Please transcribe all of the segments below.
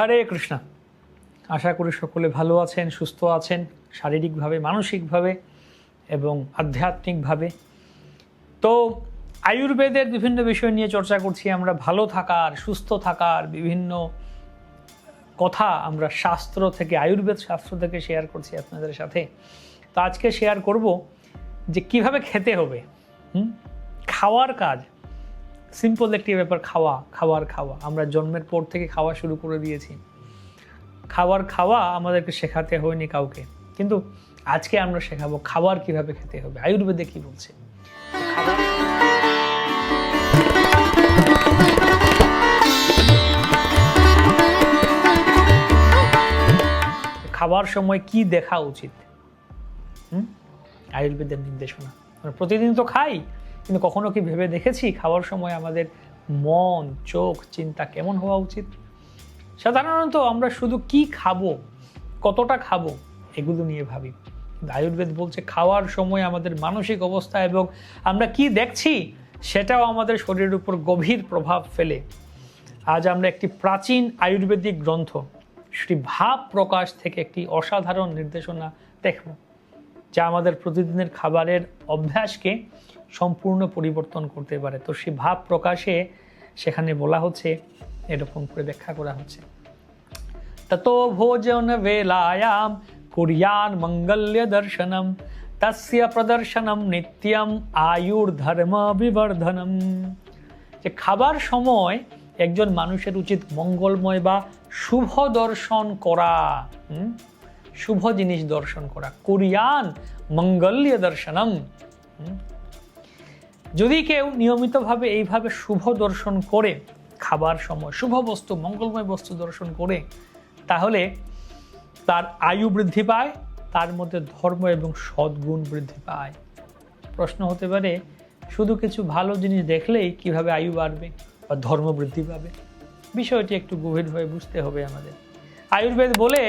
হরে কৃষ্ণ। আশা করি সকলে ভালো আছেন, সুস্থ আছেন, শারীরিকভাবে, মানসিকভাবে এবং আধ্যাত্মিকভাবে। তো আয়ুর্বেদের বিভিন্ন বিষয় নিয়ে চর্চা করছি আমরা। ভালো থাকার, সুস্থ থাকার বিভিন্ন কথা আমরা শাস্ত্র থেকে, আয়ুর্বেদ শাস্ত্র থেকে শেয়ার করছি আপনাদের সাথে। তো আজকে শেয়ার করব যে কিভাবে খেতে হবে। খাওয়ার কাজ সিম্পল একটি ব্যাপার, খাওয়া। আমরা জন্মের পর থেকে খাওয়া শুরু করে দিয়েছি। খাওয়া আমাদেরকে শেখাতে হয়নি কাউকে, কিন্তু আজকে আমরা শেখাবো খাবার কিভাবে খেতে হবে, আয়ুর্বেদে কি বলছে। খাবার সময় কি দেখা উচিত, আয়ুর্বেদের নির্দেশনা। আমরা প্রতিদিন তো খাই, কিন্তু কখনো কি ভেবে দেখেছি খাওয়ার সময় আমাদের মন, চোখ, চিন্তা কেমন হওয়া উচিত? সাধারণত আমরা শুধু কি খাবো, কতটা খাবো, এগুলো নিয়ে ভাবি। আয়ুর্বেদ বলছে খাওয়ার সময় আমাদের মানসিক অবস্থা এবং আমরা কি দেখছি সেটাও আমাদের শরীরের উপর গভীর প্রভাব ফেলে। আজ আমরা একটি প্রাচীন আয়ুর্বেদিক গ্রন্থ শ্রী ভাব প্রকাশ থেকে একটি অসাধারণ নির্দেশনা দেখব, যা আমাদের প্রতিদিনের খাবারের অভ্যাসকে সম্পূর্ণ পরিবর্তন করতে পারে। তো শ্রী ভাব প্রকাশে সেখানে বলা হচ্ছে, এরকম করে ব্যাখ্যা করা হচ্ছে, ততো ভোজন বেলায়াম কুর্যান মঙ্গল্য দর্শনম তস্য প্রদর্শনম নিত্যম আয়ুর ধর্ম বিবর্ধনম। যে খাবার সময় একজন মানুষের উচিত মঙ্গলময় বা শুভ দর্শন করা, শুভ জিনিস দর্শন করা। কুর্যান মঙ্গল্য দর্শনম। যদি কেউ নিয়মিতভাবে এইভাবে শুভ দর্শন করে, খাবার সময় শুভ বস্তু, মঙ্গলময় বস্তু দর্শন করে, তাহলে তার আয়ু বৃদ্ধি পায়, তার মধ্যে ধর্ম এবং সদ্গুণ বৃদ্ধি পায়। প্রশ্ন হতে পারে, শুধু কিছু ভালো জিনিস দেখলেই কিভাবে আয়ু বাড়বে বা ধর্ম বৃদ্ধি পাবে? বিষয়টি একটু গভীরভাবে বুঝতে হবে আমাদের। আয়ুর্বেদ বলে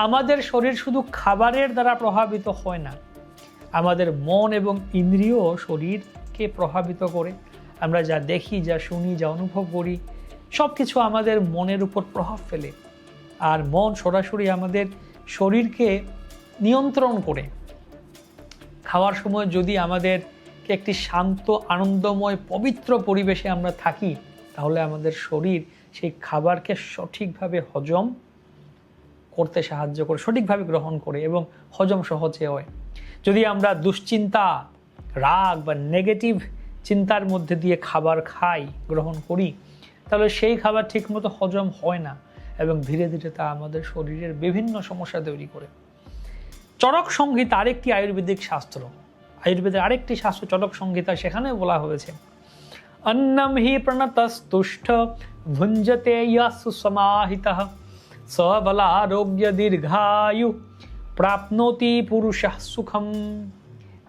আমাদের শরীর শুধু খাবারের দ্বারা প্রভাবিত হয় না, আমাদের মন এবং ইন্দ্রিয় শরীরকে প্রভাবিত করে। আমরা যা দেখি, যা শুনি, যা অনুভব করি, সব কিছু আমাদের মনের উপর প্রভাব ফেলে। আর মন সরাসরি আমাদের শরীরকে নিয়ন্ত্রণ করে। খাওয়ার সময় যদি আমাদেরকে একটি শান্ত, আনন্দময়, পবিত্র পরিবেশে আমরা থাকি, তাহলে আমাদের শরীর সেই খাবারকে সঠিকভাবে হজম করতে সাহায্য করে, সঠিকভাবে গ্রহণ করে এবং হজম সহজে হয়। যদি আমরা দুশ্চিন্তা, রাগ বা নেগেটিভ চিন্তার মধ্যে দিয়ে খাবার খাই, গ্রহণ করি, তাহলে সেই খাবার ঠিকমতো হজম হয় না এবং ধীরে ধীরে তা আমাদের শরীরের বিভিন্ন সমস্যা তৈরি করে। চরক সংহিতা আরেকটি আয়ুর্বেদিক শাস্ত্র, আয়ুর্বেদের আরেকটি শাস্ত্র চরক সংহিতা, সেখানে বলা হয়েছে, অন্নম হি প্রণতস্তুষ্ঠ ভুঞ্জতে ইয়াসু সমাহিতঃ সবলারোগ্য দীর্ঘায়ু প্রাপ্নোতি পুরুষঃ সুখম।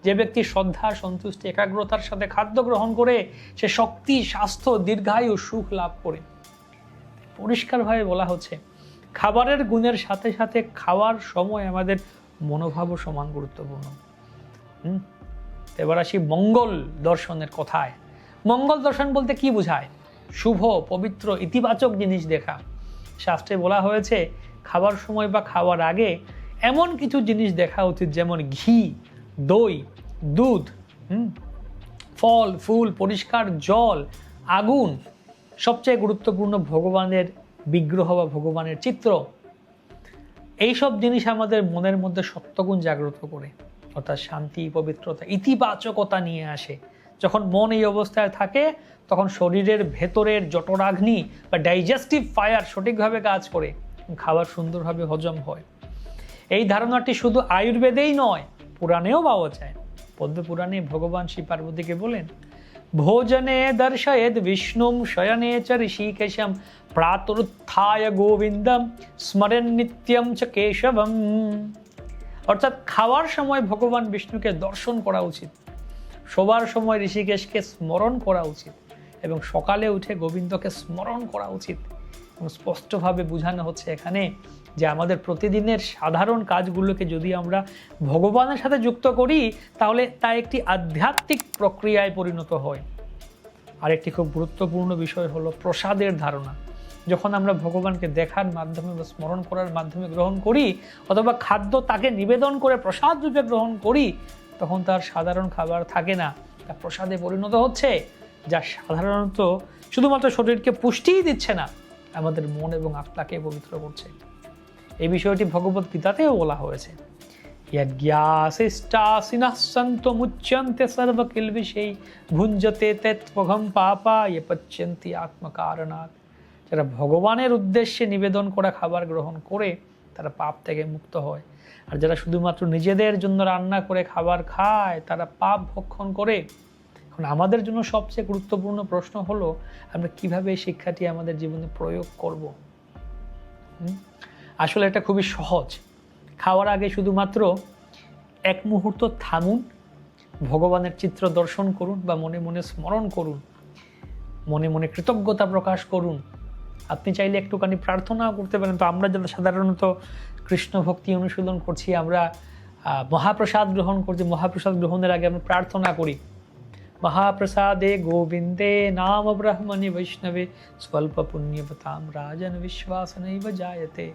যে ব্যক্তি শ্রদ্ধা, সন্তুষ্টি, একাগ্রতার সাথে খাদ্য গ্রহণ করে, সে শক্তি, স্বাস্থ্য, দীর্ঘায়ু, সুখ লাভ করে। পরিষ্কারভাবে বলা হচ্ছে, খাবারের গুণের সাথে সাথে খাওয়ার সময় আমাদের মনোভাবও সমান গুরুত্বপূর্ণ। এবার আসি মঙ্গল দর্শনের কথায়। মঙ্গল দর্শন বলতে কি বোঝায়? শুভ, পবিত্র, ইতিবাচক জিনিস দেখা। শাস্ত্রে বলা হয়েছে খাবার সময় বা খাওয়ার আগে এমন কিছু জিনিস দেখা উচিত, যেমন ঘি, দই, দুধ, ফল, ফুল, পরিষ্কার জল, আগুন, সবচেয়ে গুরুত্বপূর্ণ ভগবানের বিগ্রহ বা ভগবানের চিত্র। এইসব জিনিস আমাদের মনের মধ্যে সত্যগুণ জাগ্রত করে, অর্থাৎ শান্তি, পবিত্রতা, ইতিবাচকতা নিয়ে আসে। যখন মন এই অবস্থায় থাকে, তখন শরীরের ভেতরের জঠরাগ্নি বা ডাইজেস্টিভ ফায়ার সঠিকভাবে কাজ করে, খাবার সুন্দরভাবে হজম হয়। এই ধারণাটি শুধু আয়ুর্বেদেই নয়, পুরাণেও পাওয়া যায়। পদ্মপুরাণে ভগবান শ্রী পার্বতীকে বলেন, ভোজনে দর্শয়েদ বিষ্ণুম শয়নে চ ঋষিকেশম প্রাতরুত্থায় গোবিন্দম স্মরেন নিত্যম চ কেশবম। অর্থাৎ খাওয়ার সময় ভগবান বিষ্ণুকে দর্শন করা উচিত, শোবার সময় ঋষিকেশকে স্মরণ করা উচিত এবং সকালে উঠে গোবিন্দকে স্মরণ করা উচিত। এবং স্পষ্টভাবে বোঝানো হচ্ছে এখানে যে আমাদের প্রতিদিনের সাধারণ কাজগুলোকে যদি আমরা ভগবানের সাথে যুক্ত করি, তাহলে তা একটি আধ্যাত্মিক প্রক্রিয়ায় পরিণত হয়। আরেকটি খুব গুরুত্বপূর্ণ বিষয় হলো প্রসাদের ধারণা। যখন আমরা ভগবানকে দেখার মাধ্যমে বা স্মরণ করার মাধ্যমে গ্রহণ করি, অথবা খাদ্য তাকে নিবেদন করে প্রসাদ রূপে গ্রহণ করি, তখন তার সাধারণ খাবার থাকে না, তা প্রসাদে পরিণত হচ্ছে, যা সাধারণত শুধুমাত্র শরীরকে পুষ্টিই দিচ্ছে না, আমাদের মন এবং আত্মাকে পবিত্র করছে। এই বিষয়টি ভগবত গীতাতেও বলা হয়েছে, यज्ञासिष्टासिनः सन्तो मुच्यन्ते सर्वकिल्बिषैः भुञ्जते तत्त्वघं पापा ये पच्यन्ति आत्मकारणात्। যারা ভগবানের উদ্দেশ্যে নিবেদন করা খাবার গ্রহণ করে তারা পাপ থেকে মুক্ত হয়, আর যারা শুধুমাত্র নিজেদের জন্য রান্না করে খাবার খায় তারা পাপ ভক্ষণ করে। এখন আমাদের জন্য সবচেয়ে গুরুত্বপূর্ণ প্রশ্ন হলো, আমরা কিভাবে এই শিক্ষাটি আমাদের জীবনে প্রয়োগ করব। আসলে এটা খুবই সহজ। খাওয়ার আগে শুধুমাত্র এক মুহূর্ত থামুন, ভগবানের চিত্র দর্শন করুন বা মনে মনে স্মরণ করুন, মনে মনে কৃতজ্ঞতা প্রকাশ করুন। আপনি চাইলে একটুখানি প্রার্থনাও করতে পারেন। তো আমরা যারা সাধারণত কৃষ্ণ ভক্তি অনুশীলন করছি, আমরা মহাপ্রসাদ গ্রহণ করছি, মহাপ্রসাদ গ্রহণের আগে আমরা প্রার্থনা করি, মহাপ্রসাদে গোবিন্দে নাম ব্রহ্মণি বৈষ্ণবে স্বল্প পুণ্যবতাম রাজন বিশ্বাসনৈব জায়তে।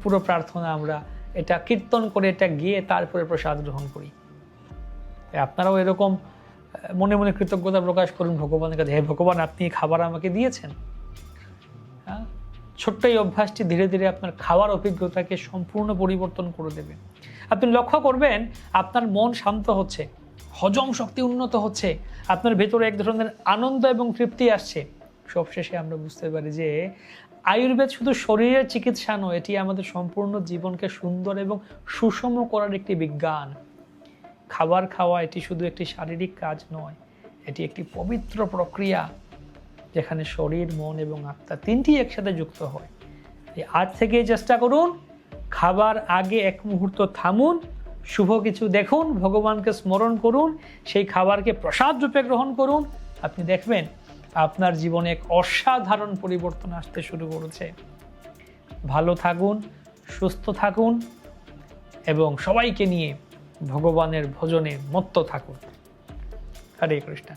পুরো প্রার্থনা আমরা এটা কীর্তন করে, এটা গিয়ে তারপরে প্রসাদ গ্রহণ করি। আপনারাও এরকম মনে মনে কৃতজ্ঞতা প্রকাশ করুন ভগবানের কাছে, হে ভগবান, আপনি খাবার আমাকে দিয়েছেন। ছোট্ট এই অভ্যাসটি ধীরে ধীরে আপনার খাওয়ার অভিজ্ঞতাকে সম্পূর্ণ পরিবর্তন করে দেবে। আপনি লক্ষ্য করবেন আপনার মন শান্ত হচ্ছে, হজম শক্তি উন্নত হচ্ছে, আপনার ভেতরে এক ধরনের আনন্দ এবং তৃপ্তি আসছে। সবশেষে আমরা বুঝতে পারি যে আয়ুর্বেদ শুধু শরীরের চিকিৎসা নয়, এটি আমাদের সম্পূর্ণ জীবনকে সুন্দর এবং সুষম করার একটি বিজ্ঞান। খাবার খাওয়া এটি শুধু একটি শারীরিক কাজ নয়, এটি একটি পবিত্র প্রক্রিয়া, যেখানে শরীর, মন এবং আত্মা তিনটি একসাথে যুক্ত হয়। আজ থেকে চেষ্টা করুন, খাবার আগে এক মুহূর্ত থামুন, শুভ কিছু দেখুন, ভগবানকে স্মরণ করুন, সেই খাবারকে প্রসাদ রূপে গ্রহণ করুন। আপনি দেখবেন আপনার জীবনে এক অসাধারণ পরিবর্তন আসতে শুরু করেছে। ভালো থাকুন, সুস্থ থাকুন এবং সবাইকে নিয়ে ভগবানের ভজনে মত্ত থাকুন। হরে কৃষ্ণ।